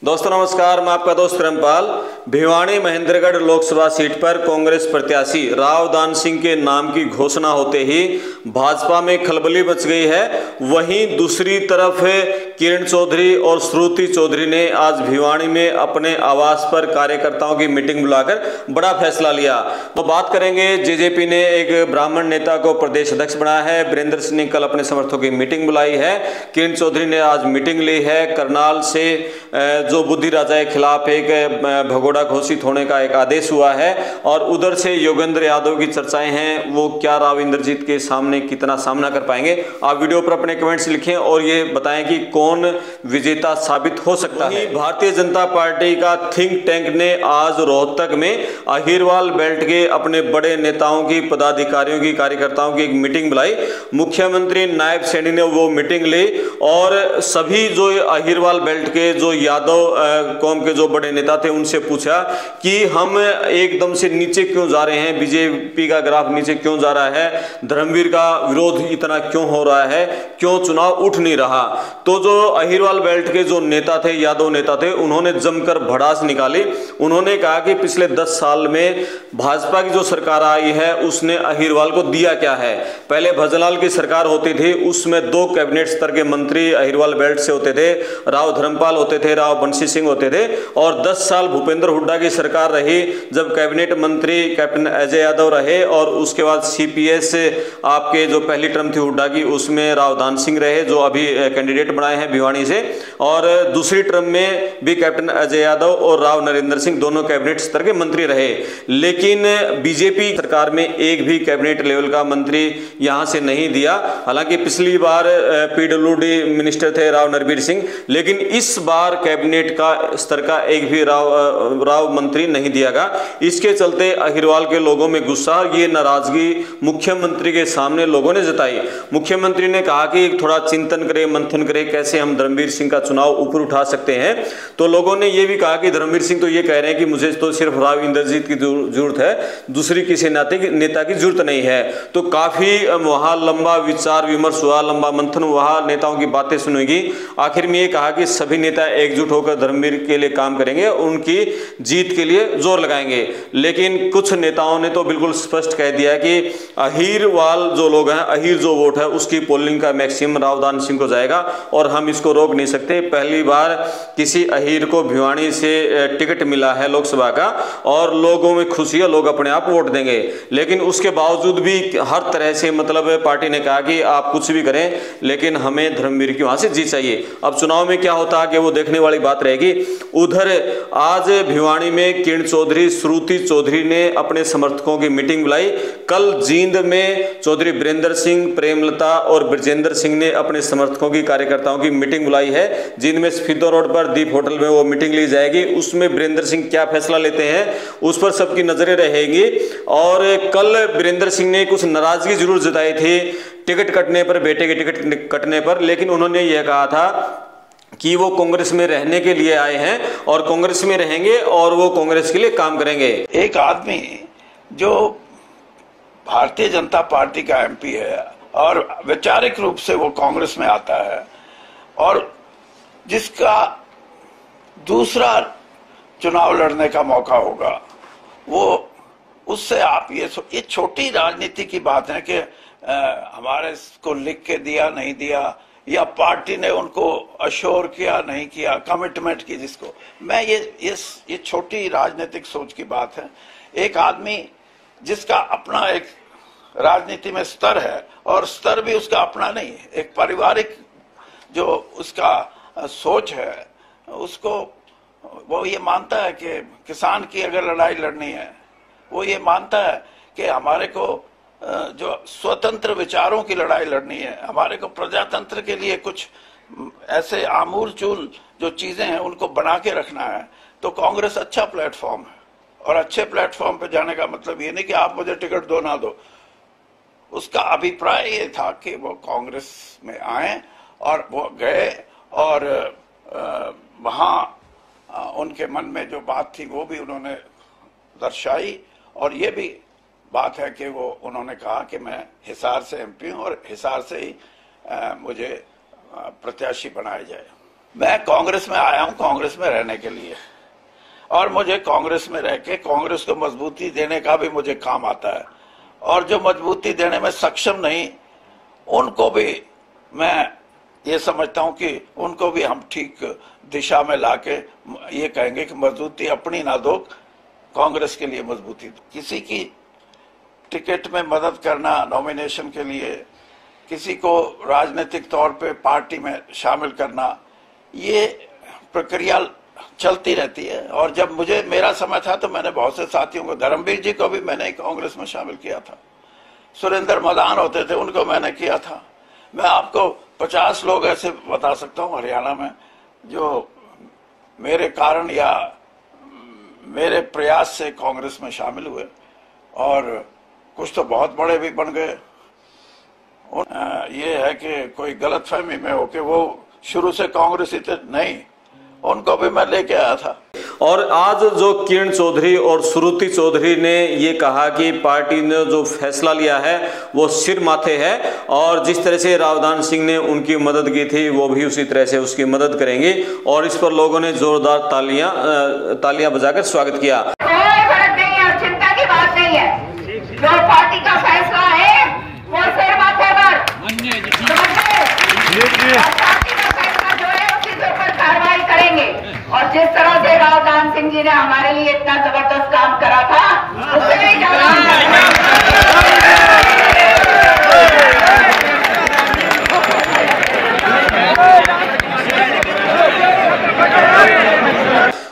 दोस्तों नमस्कार, मैं आपका दोस्त रामपाल। भिवानी महेंद्रगढ़ लोकसभा सीट पर कांग्रेस प्रत्याशी राव दान सिंह के नाम की घोषणा होते ही भाजपा में खलबली मच गई है। वहीं दूसरी तरफ किरण चौधरी और श्रुति चौधरी ने आज भिवानी में अपने आवास पर कार्यकर्ताओं की मीटिंग बुलाकर बड़ा फैसला लिया। तो बात करेंगे, जेजेपी ने एक ब्राह्मण नेता को प्रदेश अध्यक्ष बनाया है। वीरेंद्र सिंह ने कल अपने समर्थकों की मीटिंग बुलाई है। किरण चौधरी ने आज मीटिंग ली है। करनाल से जो बुद्धि राजा के खिलाफ एक भगोड़ा घोषित होने का एक आदेश हुआ है और उधर से योगेंद्र यादव की चर्चाएं हैं। वो क्या राव इंद्रजीत के सामने कितना सामना कर पाएंगे? आप वीडियो पर अपने कमेंट्स लिखें और ये बताएं कि कौन विजेता साबित हो सकता है। भारतीय जनता पार्टी का थिंक टैंक ने आज रोहतक में अहिरवाल बेल्ट के अपने बड़े नेताओं की, पदाधिकारियों की, कार्यकर्ताओं की एक मीटिंग बुलाई। मुख्यमंत्री नायब सैनी ने वो मीटिंग ली और सभी जो अहिरवाल बेल्ट के जो यादव कौम के जो बड़े नेता थे उनसे पूछा कि हम एकदम से नीचे क्यों जा रहे हैं, बीजेपी का ग्राफ नीचे क्यों जा रहा है, धर्मवीर का विरोध इतना क्यों हो रहा है, क्यों चुनाव उठ नहीं रहा। तो जो अहिरवाल बेल्ट के जो नेता थे, यादव नेता थे, उन्होंने जमकर भड़ास निकाली। उन्होंने कहा कि पिछले 10 साल में भाजपा की जो सरकार आई है उसने अहिरवाल को दिया क्या है। पहले भजनलाल की सरकार होती थी, उसमें 2 कैबिनेट स्तर के मंत्री अहिरवाल बेल्ट से होते थे, राव धर्मपाल होते थे, राव बंसी सिंह होते थे। और 10 साल भूपेंद्र हुड्डा की सरकार रही, जब कैबिनेट मंत्री कैप्टन अजय यादव रहे और उसके बाद सीपीएस आपके जो पहली टर्म थी हुड्डा की, उसमें राव दान सिंह रहे जो अभी कैंडिडेट बनाए हैं भिवानी से, और दूसरी टर्म में भी कैप्टन अजय यादव और राव नरेंद्र सिंह दोनों कैबिनेट स्तर के मंत्री रहे। लेकिन बीजेपी सरकार में एक भी कैबिनेट लेवल का मंत्री यहां से नहीं दिया। हालांकि पिछली बार पीडब्ल्यूडी मिनिस्टर थे राव नरवीर सिंह, लेकिन इस बार कैबिनेट का स्तर का एक भी राव मंत्री नहीं दिया गया। इसके चलते अहिरवाल के लोगों में गुस्सा, ये नाराजगी मुख्यमंत्री के सामने लोगों ने जताई। मुख्यमंत्री ने कहा कि थोड़ा चिंतन करें, मंथन करें, कैसे हम धर्मवीर सिंह का चुनाव ऊपर उठा सकते हैं। तो लोगों ने यह भी कहा कि धर्मवीर सिंह तो ये कह रहे हैं कि मुझे तो सिर्फ राव इंद्रजीत की जरूरत है, दूसरी किसी नेता की जरूरत नहीं है। तो काफी वहां लंबा विचार विमर्श हुआ, लंबा मंथन हुआ, नेताओं की बातें सुनेगी। आखिर में ये कहा कि सभी नेता एकजुट होकर धर्मवीर के लिए काम करेंगे, उनकी जीत के लिए जोर लगाएंगे। लेकिन कुछ नेताओं ने तो बिल्कुल स्पष्ट कह दिया कि अहिरवाल जो लोग हैं, अहिर जो वोट है उसकी पोलिंग का मैक्सिमम राव दान सिंह को जाएगा और हम इसको रोक नहीं सकते। पहली बार किसी अहिर को भिवानी से टिकट मिला है लोकसभा का और लोगों में खुशी है, लोग अपने आप वोट देंगे। लेकिन उसके बावजूद भी हर तरह से मतलब पार्टी ने कहा कि आप कुछ भी करें लेकिन हमें धर्मवीर की वहां से जीत चाहिए। अब चुनाव में क्या होता है कि वो देखने वाली बात रहेगी। उधर आज भिवानी में किरण चौधरी, श्रुति चौधरी ने अपने समर्थकों की मीटिंग बुलाई। कल जींद में चौधरी वीरेंद्र सिंह, प्रेमलता और ब्रजेंद्र सिंह ने अपने समर्थकों की, कार्यकर्ताओं की मीटिंग बुलाई है। जींद में स्फीतो रोड पर दीप होटल में वो मीटिंग ली जाएगी। उसमें वीरेंद्र सिंह क्या फैसला लेते हैं उस पर सबकी नजरें रहेंगी। और कल वीरेंद्र सिंह ने कुछ नाराजगी जरूर जताई थी टिकट कटने पर, बेटे के टिकट कटने पर, लेकिन उन्होंने यह कहा था कि वो कांग्रेस में रहने के लिए आए हैं और कांग्रेस में रहेंगे और वो कांग्रेस के लिए काम करेंगे। एक आदमी जो भारतीय जनता पार्टी का एमपी है और वैचारिक रूप से वो कांग्रेस में आता है और जिसका दूसरा चुनाव लड़ने का मौका होगा, वो उससे आप ये छोटी राजनीति की बात है कि हमारे को लिख के दिया नहीं दिया या पार्टी ने उनको अश्योर किया नहीं किया, कमिटमेंट की, जिसको मैं ये छोटी राजनीतिक सोच की बात है। एक आदमी जिसका अपना एक राजनीति में स्तर है और स्तर भी उसका अपना नहीं है, एक पारिवारिक जो उसका सोच है, उसको वो ये मानता है कि किसान की अगर लड़ाई लड़नी है, वो ये मानता है कि हमारे को जो स्वतंत्र विचारों की लड़ाई लड़नी है, हमारे को प्रजातंत्र के लिए कुछ ऐसे आमूल चूल जो चीजें हैं उनको बना के रखना है। तो कांग्रेस अच्छा प्लेटफॉर्म है और अच्छे प्लेटफॉर्म पे जाने का मतलब ये नहीं कि आप मुझे टिकट दो ना दो। उसका अभिप्राय ये था कि वो कांग्रेस में आए और वो गए और वहां उनके मन में जो बात थी वो भी उन्होंने दर्शाई। और ये भी बात है कि वो उन्होंने कहा कि मैं हिसार से एमपी हूं और हिसार से ही मुझे प्रत्याशी बनाया जाए। मैं कांग्रेस में आया हूं कांग्रेस में रहने के लिए, और मुझे कांग्रेस में रह के कांग्रेस को मजबूती देने का भी मुझे काम आता है, और जो मजबूती देने में सक्षम नहीं उनको भी मैं ये समझता हूं कि उनको भी हम ठीक दिशा में लाके ये कहेंगे कि मजबूती अपनी ना दो, कांग्रेस के लिए मजबूती दो। किसी की टिकट में मदद करना, नॉमिनेशन के लिए किसी को राजनीतिक तौर पे पार्टी में शामिल करना, ये प्रक्रिया चलती रहती है। और जब मेरा समय था तो मैंने बहुत से साथियों को, धर्मवीर जी को भी मैंने कांग्रेस में शामिल किया था, सुरेंद्र मदान होते थे उनको मैंने किया था। मैं आपको 50 लोग ऐसे बता सकता हूं हरियाणा में जो मेरे कारण या मेरे प्रयास से कांग्रेस में शामिल हुए, और कुछ तो बहुत बड़े भी बन गए। ये है कि कोई गलतफहमी में हो कि वो शुरू से कांग्रेस थे, नहीं, उनको भी मैं लेके आया था। और आज जो किरण चौधरी और श्रुति चौधरी ने ये कहा कि पार्टी ने जो फैसला लिया है वो सिर माथे है, और जिस तरह से रावदान सिंह ने उनकी मदद की थी वो भी उसी तरह से उसकी मदद करेंगे, और इस पर लोगों ने जोरदार तालियां बजाकर स्वागत किया। कोई फर्क नहीं है, चिंता की बात नहीं है, जो पार्टी का फैसला है वो सिर माथे पर, पार्टी का फैसला जो है उसी के ऊपर कार्रवाई करेंगे। और जिस तरह से रावदान सिंह जी ने हमारे लिए इतना जबरदस्त काम करा था, उससे नहीं जाना।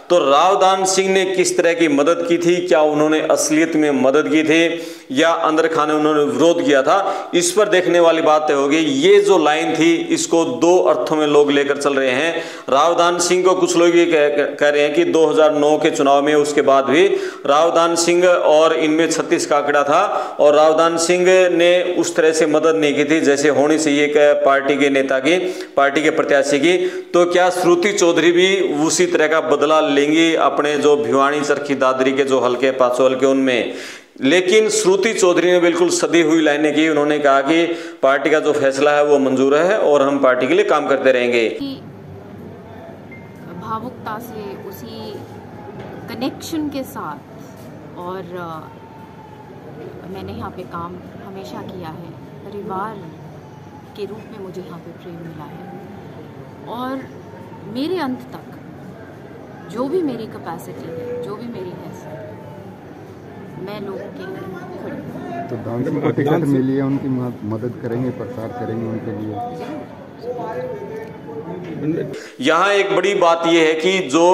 तो रावदान सिंह ने किस तरह की मदद की थी, क्या उन्होंने असलियत में मदद की थी या अंदर खाने उन्होंने विरोध किया था, इस पर देखने वाली बात होगी। ये जो लाइन थी इसको दो अर्थों में लोग लेकर चल रहे हैं। रावदान सिंह को कुछ लोग ये कह रहे हैं कि 2009 के चुनाव में उसके बाद भी रावदान सिंह और इनमें 36 का आंकड़ा था, और रावदान सिंह ने उस तरह से मदद नहीं की थी जैसे होनी चाहिए पार्टी के नेता की, पार्टी के प्रत्याशी की। तो क्या श्रुति चौधरी भी उसी तरह का बदला लेंगी अपने जो भिवानी, चरखी, दादरी के जो हल्के, 500 हल्के उनमें? लेकिन श्रुति चौधरी ने बिल्कुल सदी हुई लाइनें की। उन्होंने कहा कि पार्टी का जो फैसला है वो मंजूर है और हम पार्टी के लिए काम करते रहेंगे। भावुकता से, उसी कनेक्शन के साथ, और मैंने यहाँ पे काम हमेशा किया है, परिवार के रूप में मुझे यहाँ पे प्रेम मिला है, और मेरे अंत तक जो भी मेरी कैपेसिटी है, जो भी मेरी हैसियत है, मैं लोगों के लिए खड़ी हूँ। तो दान सिंह को टिकट मिली है, उनकी मदद करेंगे, प्रचार करेंगे उनके लिए। यहाँ एक बड़ी बात यह है कि जो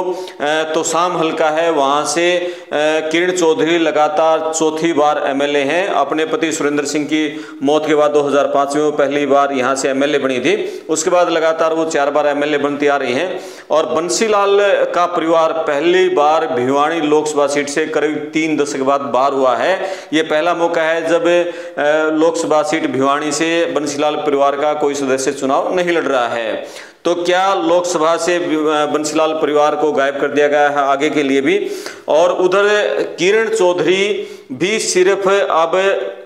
तोसाम हल्का है वहां से किरण चौधरी लगातार चौथी बार एमएलए हैं। अपने पति सुरेंद्र सिंह की मौत के बाद 2005 में वो पहली बार यहाँ से एमएलए बनी थी। उसके बाद लगातार वो 4 बार एमएलए बनती आ रही हैं। और बंसीलाल का परिवार पहली बार भिवानी लोकसभा सीट से करीब 3 दशक बाद बाहर हुआ है। ये पहला मौका है जब लोकसभा सीट भिवानी से बंसीलाल परिवार का कोई सदस्य चुनाव नहीं लड़ रहा है। तो क्या लोकसभा से बंसीलाल परिवार को गायब कर दिया गया है आगे के लिए भी? और उधर किरण चौधरी भी सिर्फ अब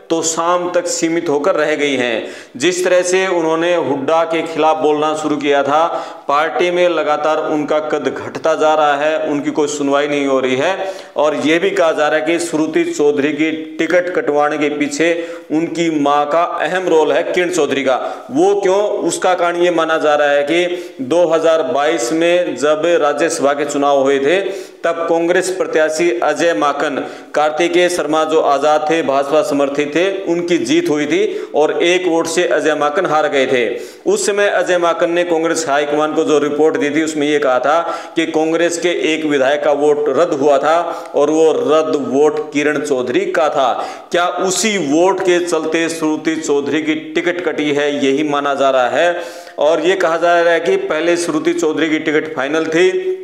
तो शाम तक सीमित होकर रह गई हैं। जिस तरह से उन्होंने हुड्डा के खिलाफ बोलना शुरू किया था, पार्टी में लगातार उनका कद घटता जा रहा है, उनकी कोई सुनवाई नहीं हो रही है। और यह भी कहा जा रहा है कि श्रुति चौधरी की टिकट कटवाने के पीछे उनकी मां का अहम रोल है, किरण चौधरी का। वो क्यों? उसका कारण ये माना जा रहा है कि 2022 में जब राज्यसभा के चुनाव हुए थे तब कांग्रेस प्रत्याशी अजय माकन, कार्तिकेय शर्मा जो आजाद थे, भाजपा समर्थित थे, उनकी जीत हुई थी और 1 वोट से अजय माकन हार गए थे। उस समय अजय माकन ने कांग्रेस हाईकमान को जो रिपोर्ट दी थी उसमें यह कहा था कि कांग्रेस के एक विधायक का वोट रद्द हुआ था और वो रद्द वोट किरण चौधरी का था। क्या उसी वोट के चलते श्रुति चौधरी की टिकट कटी है? यही माना जा रहा है। और यह कहा जा रहा है कि पहले श्रुति चौधरी की टिकट फाइनल थी,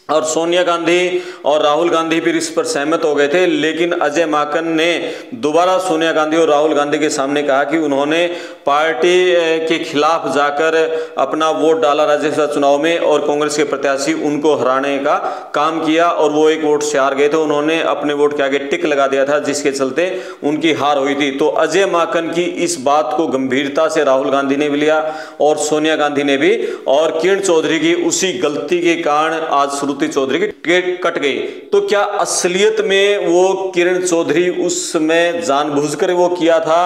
और सोनिया गांधी और राहुल गांधी भी इस पर सहमत हो गए थे। लेकिन अजय माकन ने दोबारा सोनिया गांधी और राहुल गांधी के सामने कहा कि उन्होंने पार्टी के खिलाफ जाकर अपना वोट डाला राज्यसभा चुनाव में और कांग्रेस के प्रत्याशी उनको हराने का काम किया और वो एक वोट से हार गए थे। उन्होंने अपने वोट के आगे टिक लगा दिया था, जिसके चलते उनकी हार हुई थी। तो अजय माकन की इस बात को गंभीरता से राहुल गांधी ने भी लिया और सोनिया गांधी ने भी, और किरण चौधरी की उसी गलती के कारण आज चौधरी की टिकट कट गई। तो क्या असलियत में वो किरण चौधरी उसमें जानबूझकर वो किया था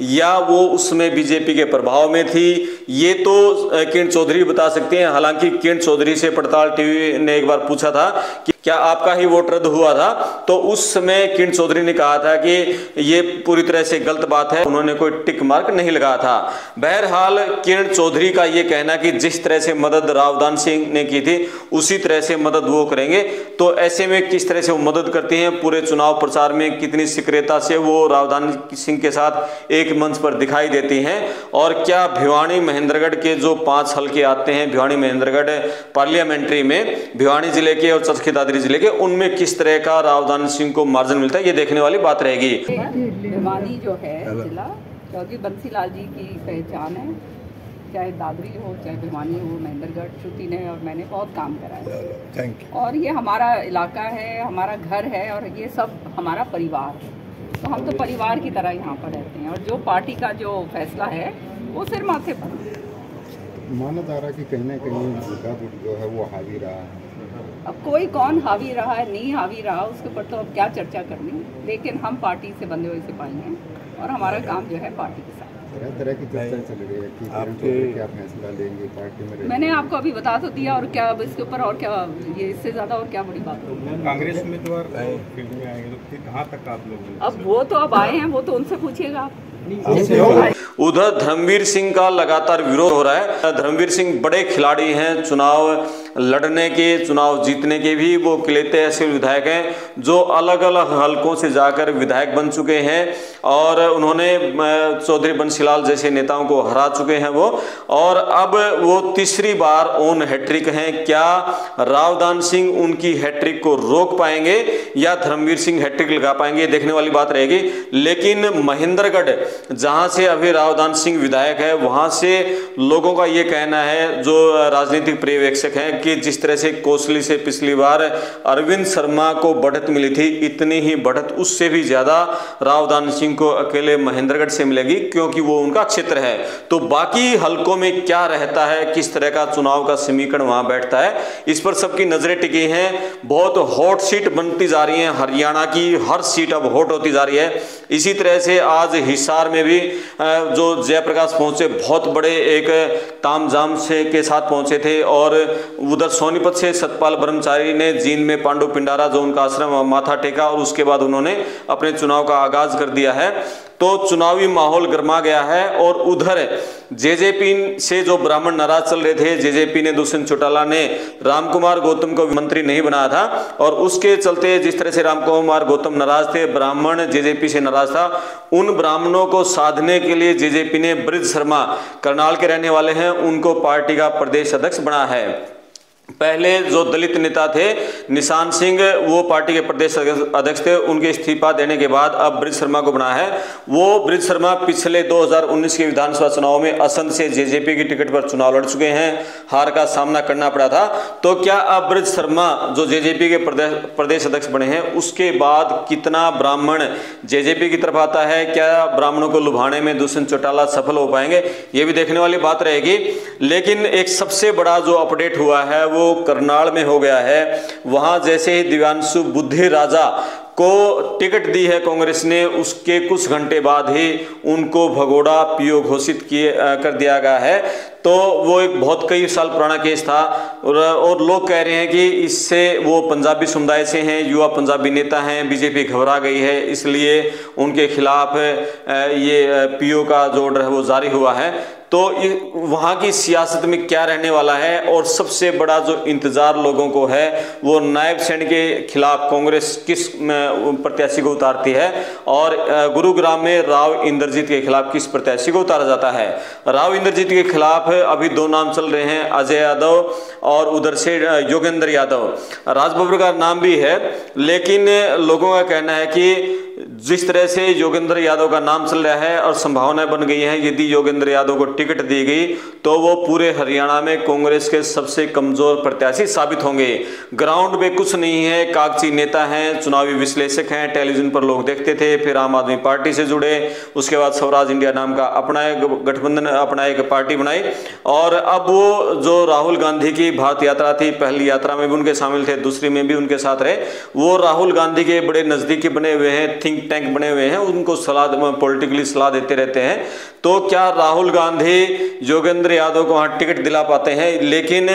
या वो उसमें बीजेपी के प्रभाव में थी, ये तो किरण चौधरी बता सकते हैं। हालांकि किरण चौधरी से पड़ताल टीवी ने एक बार पूछा था कि क्या आपका ही वोट रद्द हुआ था, तो उस समय किरण चौधरी ने कहा था कि ये पूरी तरह से गलत बात है, उन्होंने कोई टिक मार्क नहीं लगाया था। बहरहाल किरण चौधरी का ये कहना कि जिस तरह से मदद रावदान सिंह ने की थी उसी तरह से मदद वो करेंगे। तो ऐसे में किस तरह से वो मदद करती हैं, पूरे चुनाव प्रचार में कितनी सक्रियता से वो रावदान सिंह के साथ एक मंच पर दिखाई देती हैं, और क्या भिवानी महेंद्रगढ़ के जो 5 हल्के आते हैं भिवानी महेंद्रगढ़ पार्लियामेंट्री में, भिवानी जिले के और चरखी दादरी जिले के, उनमें किस तरह का रावदान सिंह को मार्जिन मिलता है, ये देखने वाली बात रहेगी। भिवानी जो है जिला चौधरी बंसीलाल जी की पहचान है, चाहे दादरी हो चाहे भिवानी हो, महेंद्रगढ़ श्रुति ने और मैंने बहुत काम करा है। Thank you. और ये हमारा इलाका है, हमारा घर है और ये सब हमारा परिवार है, तो हम तो परिवार की तरह यहाँ पर रहते हैं और जो पार्टी का जो फैसला है वो सिर माथे पर। माना जा रहा है कि कहीं ना कहीं जो है वो हावी रहा है। अब कोई कौन हावी रहा है नहीं हावी रहा उसके ऊपर तो अब क्या चर्चा करनी, लेकिन हम पार्टी से बंधे हुए सिपाही हैं और हमारा काम जो है पार्टी के साथ। तरह की चर्चा चल रही है कि क्या फैसला लेंगे पार्टी में। मैंने आपको अभी बता तो दिया, और क्या अब इसके ऊपर और क्या, ये इससे ज्यादा और क्या बड़ी बात होगी। कांग्रेस उम्मीदवार फील्ड में आएंगे तो फिर कहाँ तक आप लोग, अब वो तो अब आए हैं, वो तो उनसे पूछिएगा आप। उधर धर्मवीर सिंह का लगातार विरोध हो रहा है। धर्मवीर सिंह बड़े खिलाड़ी हैं, चुनाव लड़ने के, चुनाव जीतने के भी वो किलेते ऐसे विधायक हैं जो अलग अलग हलकों से जाकर विधायक बन चुके हैं और उन्होंने चौधरी बंसीलाल जैसे नेताओं को हरा चुके हैं वो, और अब वो तीसरी बार ऑन हैट्रिक हैं। क्या रावदान सिंह उनकी हैट्रिक को रोक पाएंगे या धर्मवीर सिंह हैट्रिक लगा पाएंगे, देखने वाली बात रहेगी। लेकिन महेंद्रगढ़ जहां से अभी रावदान सिंह विधायक है, वहां से लोगों का यह कहना है, जो राजनीतिक पर्यवेक्षक हैं, कि जिस तरह से कोसली से पिछली बार अरविंद शर्मा को बढ़त मिली थी, इतनी ही बढ़त उससे भी ज्यादा रावदान सिंह को अकेले महेंद्रगढ़ से मिलेगी, क्योंकि वो उनका क्षेत्र है। तो बाकी हलकों में क्या रहता है, किस तरह का चुनाव का समीकरण वहां बैठता है, इस पर सबकी नजरें टिकी हैं। बहुत हॉट सीट बनती जा रही है, हरियाणा की हर सीट अब हॉट होती जा रही है। इसी तरह से आज हिसार में भी जो जयप्रकाश पहुंचे, बहुत बड़े एक तामझाम से के साथ पहुंचे थे, और उधर सोनीपत से सतपाल ब्रह्मचारी ने जींद में पांडु पिंडारा जो उनका आश्रम माथा टेका और उसके बाद उन्होंने अपने चुनाव का आगाज कर दिया है। तो चुनावी माहौल गर्मा गया है। और उधर जेजेपी से जो ब्राह्मण नाराज चल रहे थे, जेजेपी ने दुष्यंत चौटाला ने रामकुमार गौतम को मंत्री नहीं बनाया था, और उसके चलते जिस तरह से रामकुमार गौतम नाराज थे, ब्राह्मण जेजेपी से नाराज था, उन ब्राह्मणों को साधने के लिए जेजेपी ने ब्रिज शर्मा, करनाल के रहने वाले हैं, उनको पार्टी का प्रदेश अध्यक्ष बना है। पहले जो दलित नेता थे निशान सिंह, वो पार्टी के प्रदेश अध्यक्ष थे, उनके इस्तीफा देने के बाद अब ब्रिज शर्मा को बना है। वो ब्रिज शर्मा पिछले 2019 के विधानसभा चुनाव में असंध से जेजेपी की टिकट पर चुनाव लड़ चुके हैं, हार का सामना करना पड़ा था। तो क्या अब ब्रिज शर्मा जो जेजेपी के प्रदेश अध्यक्ष बने हैं, उसके बाद कितना ब्राह्मण जेजेपी की तरफ आता है, क्या ब्राह्मणों को लुभाने में दुष्यंत चौटाला सफल हो पाएंगे, ये भी देखने वाली बात रहेगी। लेकिन एक सबसे बड़ा जो अपडेट हुआ है वो करनाल में हो गया है। वहां जैसे ही दिव्यांशु बुद्धि राजा को टिकट दी है कांग्रेस ने, उसके कुछ घंटे बाद ही उनको भगोड़ा पीओ घोषित कर दिया गया है। तो वो एक बहुत कई साल पुराना केस था, और लोग कह रहे हैं कि इससे वो पंजाबी समुदाय से हैं, युवा पंजाबी नेता हैं, बीजेपी घबरा गई है, इसलिए उनके खिलाफ ये पीओ का जो ऑर्डर है वो जारी हुआ है। तो वहां की सियासत में क्या रहने वाला है। और सबसे बड़ा जो इंतजार लोगों को है वो नायब सेन के खिलाफ कांग्रेस किस प्रत्याशी को उतारती है और गुरुग्राम में राव इंद्रजीत के खिलाफ किस प्रत्याशी को उतारा जाता है। राव इंद्रजीत के खिलाफ अभी दो नाम चल रहे हैं, अजय यादव और उधर से योगेंद्र यादव। राजबब्बर का नाम भी है, लेकिन लोगों का कहना है कि जिस तरह से योगेंद्र यादव का नाम चल रहा है और संभावनाएं बन गई हैं, यदि योगेंद्र यादव को टिकट दी गई तो वो पूरे हरियाणा में कांग्रेस के सबसे कमजोर प्रत्याशी साबित होंगे। ग्राउंड पे कुछ नहीं है, कागजी नेता हैं, चुनावी विश्लेषक हैं, टेलीविजन पर लोग देखते थे, फिर आम आदमी पार्टी से जुड़े, उसके बाद स्वराज इंडिया नाम का अपना एक गठबंधन, अपना एक पार्टी बनाई। और अब वो जो राहुल गांधी की भारत यात्रा थी, पहली यात्रा में भी उनके शामिल थे, दूसरी में भी उनके साथ रहे, वो राहुल गांधी के बड़े नजदीकी बने हुए हैं, थिंक टैंक बने हुए हैं, उनको सलाह, पॉलिटिकली सलाह देते रहते हैं। तो क्या राहुल गांधी योगेंद्र यादव को वहां टिकट दिला पाते हैं? लेकिन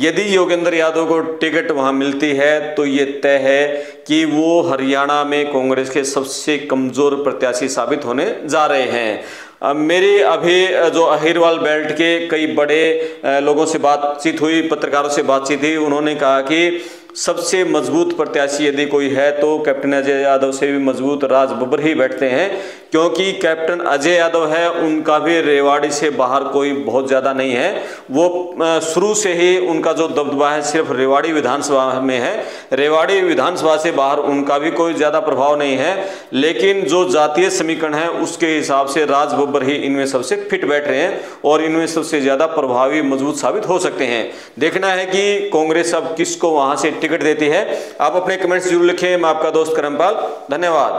यदि योगेंद्र यादव को टिकट वहां मिलती है तो ये तय है कि वो हरियाणा में कांग्रेस के सबसे कमजोर प्रत्याशी साबित होने जा रहे हैं। मेरी अभी जो अहिरवाल बेल्ट के कई बड़े लोगों से बातचीत हुई, पत्रकारों से बातचीत हुई, उन्होंने कहा कि सबसे मजबूत प्रत्याशी यदि कोई है तो कैप्टन अजय यादव से भी मजबूत राज बब्बर ही बैठते हैं, क्योंकि कैप्टन अजय यादव है, उनका भी रेवाड़ी से बाहर कोई बहुत ज़्यादा नहीं है। वो शुरू से ही उनका जो दबदबा है सिर्फ रेवाड़ी विधानसभा में है, रेवाड़ी विधानसभा से बाहर उनका भी कोई ज़्यादा प्रभाव नहीं है। लेकिन जो जातीय समीकरण है उसके हिसाब से राज बब्बर ही इनमें सबसे फिट बैठ रहे हैं और इनमें सबसे ज़्यादा प्रभावी मजबूत साबित हो सकते हैं। देखना है कि कांग्रेस अब किसको वहाँ से टिकट देती है। आप अपने कमेंट्स जरूर लिखें। मैं आपका दोस्त करमपाल, धन्यवाद।